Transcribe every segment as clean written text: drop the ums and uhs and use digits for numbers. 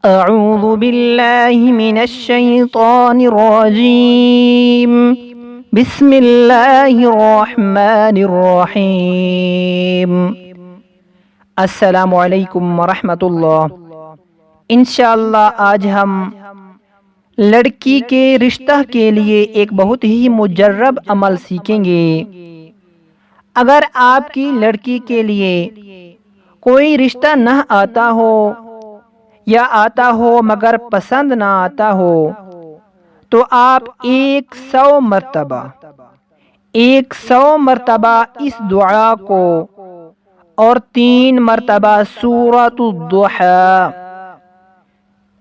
اعوذ باللہ من الشیطان الرجیم بسم اللہ الرحمن الرحیم۔ السلام علیکم ورحمۃ اللہ۔ انشاءاللہ آج ہم لڑکی کے رشتہ کے لیے ایک بہت ہی مجرب عمل سیکھیں گے۔ اگر آپ کی لڑکی کے لیے کوئی رشتہ نہ آتا ہو یا آتا ہو مگر پسند نہ آتا ہو تو آپ 100 مرتبہ اس دعا کو اور 3 مرتبہ سورۃ الضحیٰ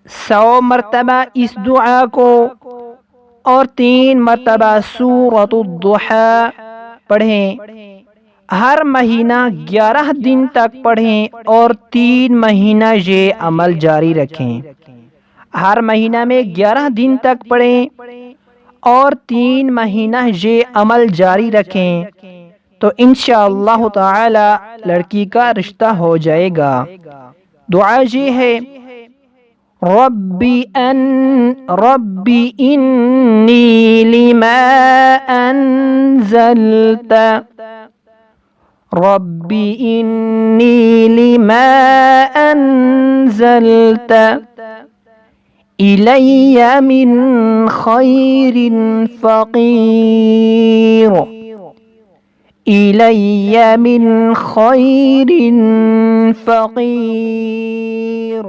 100 مرتبہ اس دعا کو اور 3 مرتبہ سورۃ الضحیٰ پڑھیں۔ ہر مہینہ 11 دن تک پڑھیں اور 3 مہینہ یہ عمل جاری رکھیں۔ ہر مہینہ میں 11 دن تک پڑھیں اور 3 مہینہ یہ عمل جاری رکھیں تو انشاءاللہ تعالی لڑکی کا رشتہ ہو جائے گا۔ دعا یہ ہے: ربی انی لما انزلت ربی انی لما انزلت الی من خیر فقیر الی من خیر فقیر۔